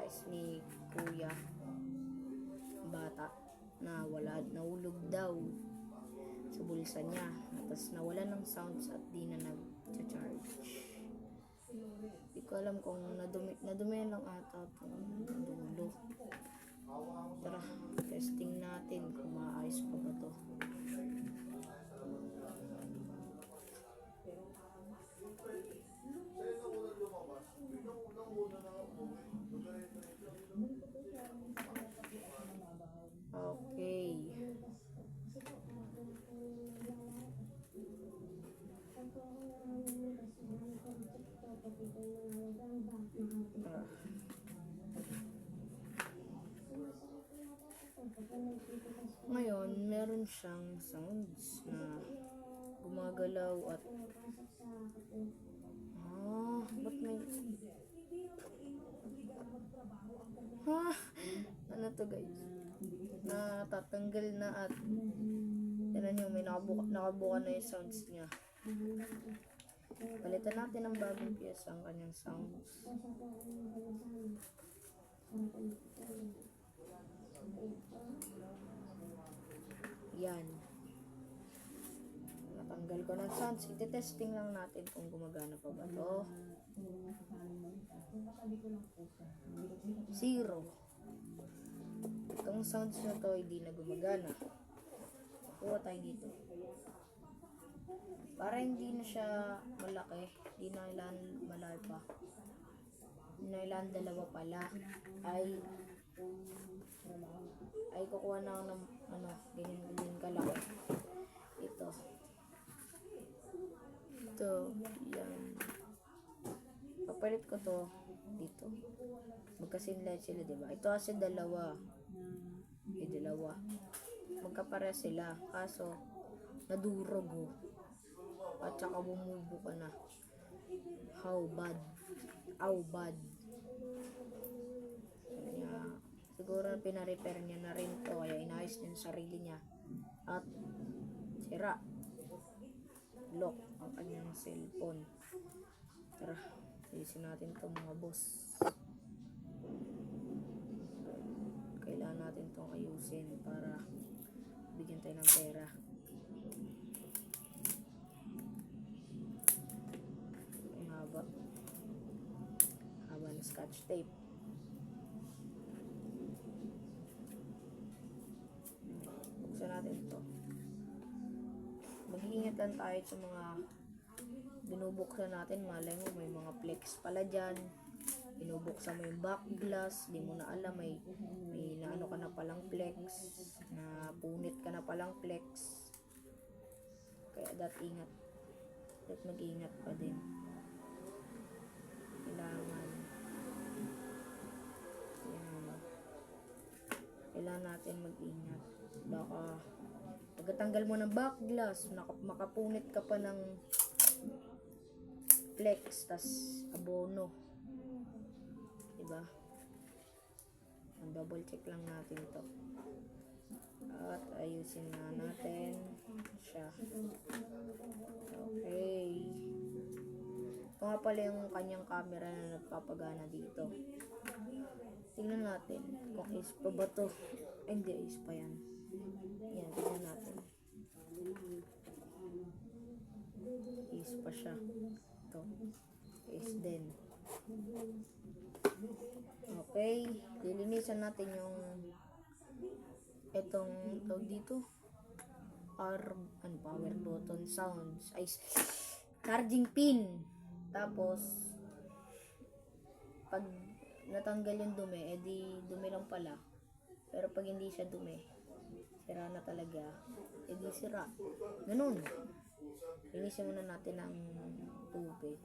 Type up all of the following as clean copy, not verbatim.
is ni kuya bata na nahulog daw sa bulsa niya. Tapos nawala ng sounds at di na nag-charge. Hindi ko alam kung nadumi lang ata itong dulo. Tara, testing natin kung maayos pa ba ito. Okay. Ngayon, meron siyang sounds na gumagalaw at ba't may ano to guys, natatanggal na at tinan nyo, may nakabuka na yung sounds niya. Palitan natin ng bagong piyesa ang kanyang sounds. Yan. Natanggal ko ng sounds. Ite-testing lang natin kung gumagana pa ba to. 0. Itong sounds na to hindi na gumagana. Kuha tayo dito. Para hindi na siya malaki, hindi na ilan malaki pa. Hindi na ilan dalawa pala. Ay kukuha na ako ng ganyan kalaki. Ito, yan. Papalit ko to dito. Magkasinlay sila, diba? Ito kasi dalawa. Dalawa. Magkapare sila. Kaso, nadurog at saka bumubo ka na. How bad. Kaya, siguro pina-repair niya na rin to. Kaya inayos niya yung sarili niya. At sira. Lock ang kanyang cellphone. Tara, ayusin natin to mga boss. Kailangan natin tong ayusin para bigyan tayo ng pera. Ang haba ng scotch tape. Buksan natin to. Mag-iingat lang tayo sa mga binubuksan natin. Malay mo may mga flex pala dyan. Binubuksan mo yung back glass, di mo na alam, may naano ka na palang flex, na punit ka na palang flex. Kaya ingat. Mag-ingat pa din. Kailangan natin mag-ingat. Baka pagkatanggal mo ng back glass, makapunit ka pa ng flex, tas abono. Diba? Double check lang natin to. At ayusin na natin siya. Okay. Ito nga pala yung kanyang camera na nagpapagana dito. Tingnan natin kung is pa ba to. Hindi, is pa yan. Yan, tingnan natin. Is pa siya. Ito. Is din. Okay. Lilinisan natin yung itong tawag dito. Power button sounds. Ay, charging pin. Tapos, pag natanggal yung dumi, edi dumi lang pala. Pero pag hindi siya dumi, sira na talaga, edi sira. Ganun. Linisin muna natin ng tubig.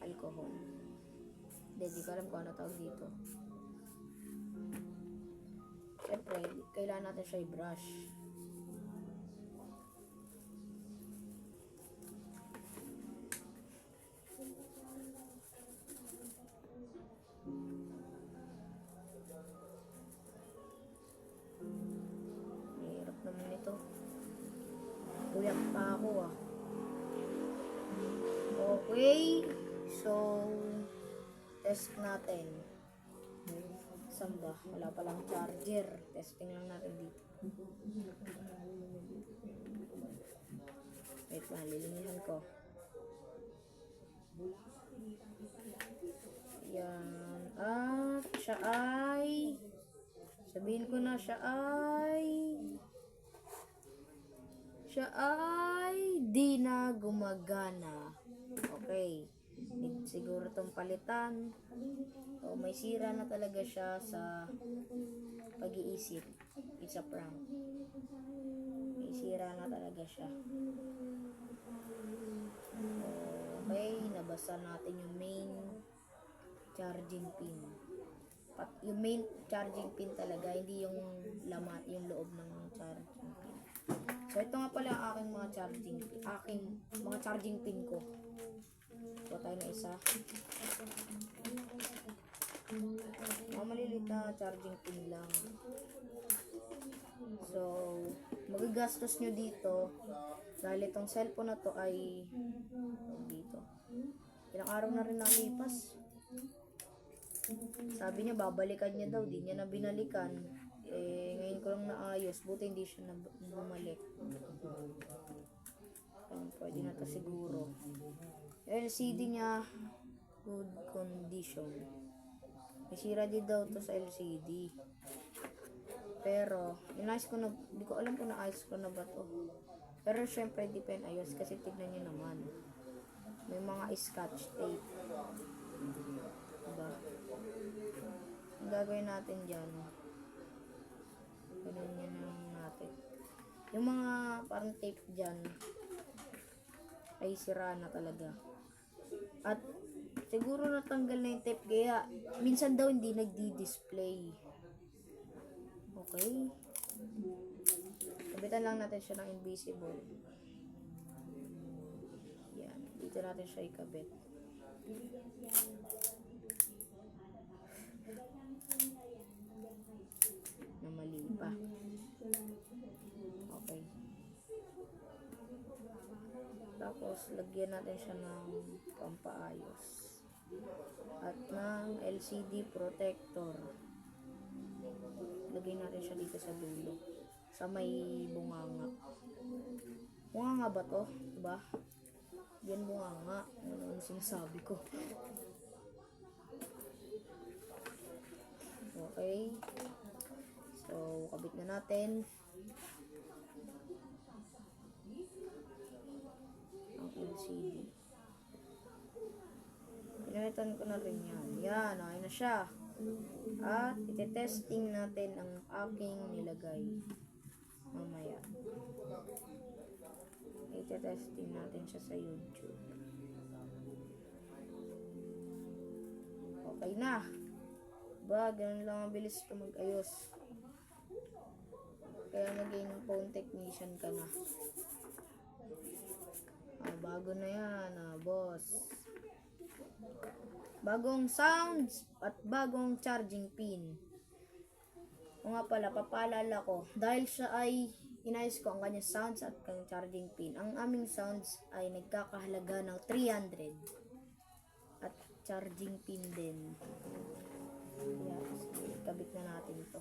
Alcohol. Hindi ko alam kung ano tawag dito. Siyempre, kailangan natin siya i-brush. Hirap naman ito. Tuyak pa ako Okay. So, test natin. Saan ba? Wala palang charger. Testing lang natin dito. Wait lang, lilinihan ko. Yan. At siya ay... Sabihin ko na siya ay di na gumagana. Okay. Need siguro itong palitan. O may sira na talaga siya sa pag-iisip. It's a prank. May sira na talaga siya. Okay, nabasa natin yung main charging pin. Yung main charging pin talaga, hindi yung laman, yung loob ng charging pin. So ito nga pala ang aking mga charging pin ko. Kuha tayo na isa. Mga maliliit na charging pin lang. So, magagastos nyo dito dahil itong cellphone na to ay dito. Ilang araw na rin nalipas. Sabi niya babalikan niya daw, di niya na binalikan. Ngayon ko lang naayos, buti hindi siya bumalik. Pwede na to siguro. LCD niya good condition. May sira din daw to sa LCD. Pero inayos ko na, hindi ko alam kung naayos ko na ba to. Pero syempre di pa yun ayos kasi tignan niyo naman. May mga scotch tape. Diba? Ang gagawin natin dyan, ganun yun lang natin. Yung mga parang tape dyan ay sira na talaga. At siguro natanggal na yung tape kaya minsan daw hindi nagdi-display. Okay. Kabitan lang natin siya ng invisible. Yan. Dito natin siya ikabit. Na mali pa. Okay. Tapos, lagyan natin siya ng pampaayos. At ng LCD protector. Lagyan natin siya dito sa dulo. Sa may bunganga. Bunganga ba to? Diba? Yan bunganga. Ano ang sinasabi ko? Okay. So, kabit na natin. Ang LCD. Pinalitan ko na rin yan. Yan, okay na siya. At ite-testing natin ang aking nilagay. Mamaya. Ite-testing natin siya sa YouTube. Okay na. Ba, ganun lang ang bilis ko mag-ayos. Kaya maging phone technician ka na. Bago na yan, boss. Bagong sounds at bagong charging pin. O nga pala, papaalala ko, dahil siya ay inayos ko ang kanyang sounds at kanyang charging pin. Ang aming sounds ay nagkakahalaga ng 300 at charging pin din. Kaya, kabit na natin ito.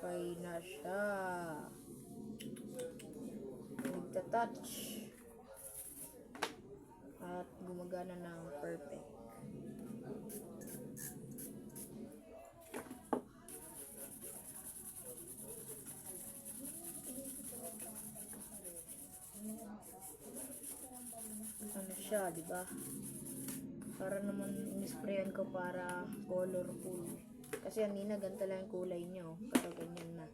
Okay na siya. Nagta-touch. At gumagana ng perfect. siya, di ba? Para naman in-sprayan ko para colorful. Kasi kanina ganito lang yung kulay niya, oh. Pero ganyan na.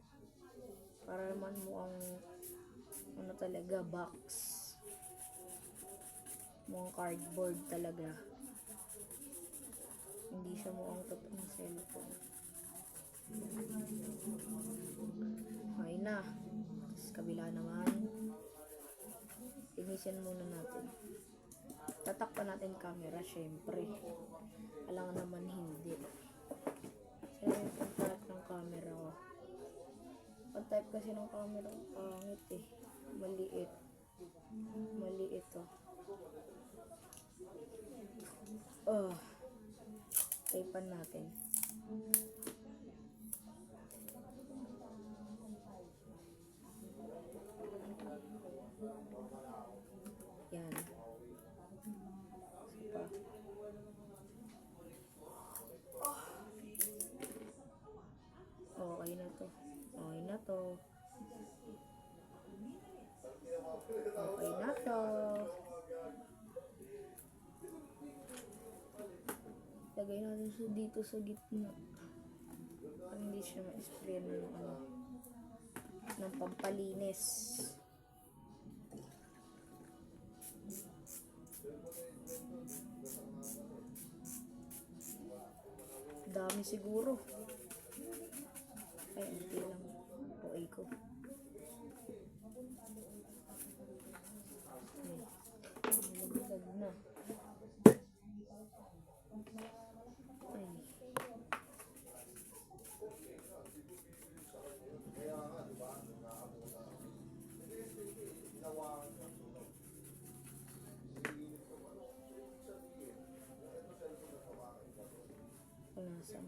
Para naman mukhang ano talaga, box. Mukhang cardboard talaga. Hindi siya mukhang totoong cellphone. Okay na. Tapos kabila naman. Linisin muna natin. Tatakpan natin camera, syempre. Alam naman hindi. Kaya yung pag-type ng camera ko. Pag-type kasi ng camera ko, pangit eh. Maliit. Maliit oh. Typean natin. Yan. Isa pa. Okay na to. Okay na to. Okay na to. Lagay natin siya dito sa gitna. Para hindi siya ma-spray ng pampalinis. Dami siguro. Ay, hindi lang. Okay ko. Nalaglag na. Ay. Punasan.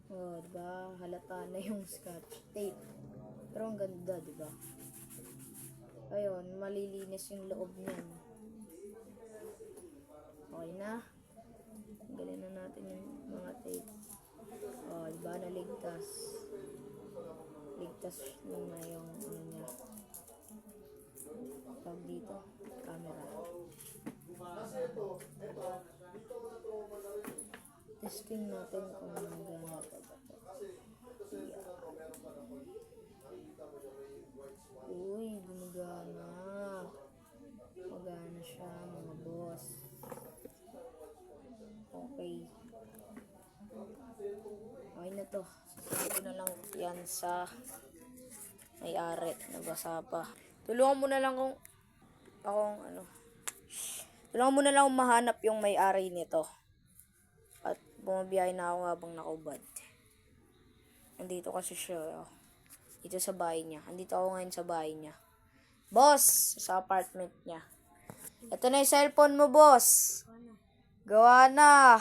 Oh, diba? Halata na yung scotch tape. Pero ang ganda, diba? Ayun, malilinis yung loob niyan. Okay na. Tanggalin na natin yung mga tape. Oh, diba? Naligtas. Ligtas na yung ano niya. Tawag dito. Camera. Testing natin kung magana pa ba ito. Uy, gumagana. Magana siya, mga boss. Okay. Okay na to. Susunod ko na lang yan sa may-ari. Nabasa pa. Tulungan mo na lang kung tulungan mo na lang mahanap yung may-ari nito. At bumabiyahe na ako habang nakubad. Andito kasi siya. Oh. Dito sa bahay niya. Andito ako ngayon sa bahay niya. Boss! Sa apartment niya. Ito na yung cellphone mo, boss. Gawa na.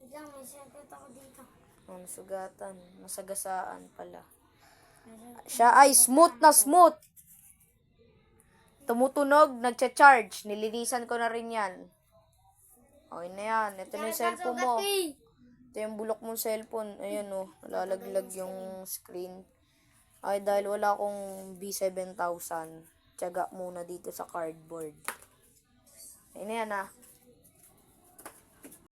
Diyan, may secret ako dito. Oh, nasugatan. Nasagasaan pala. Siya ay smooth na smooth. Tumutunog, nagcha-charge. Nilinisan ko na rin yan. Okay na yan. Ito na yung cellphone mo. Ito yung bulok mong cellphone. Ayan oh, nalalaglag yung screen. Ay, dahil wala akong B7000. Tiyaga muna dito sa cardboard. Ayun na yan ah.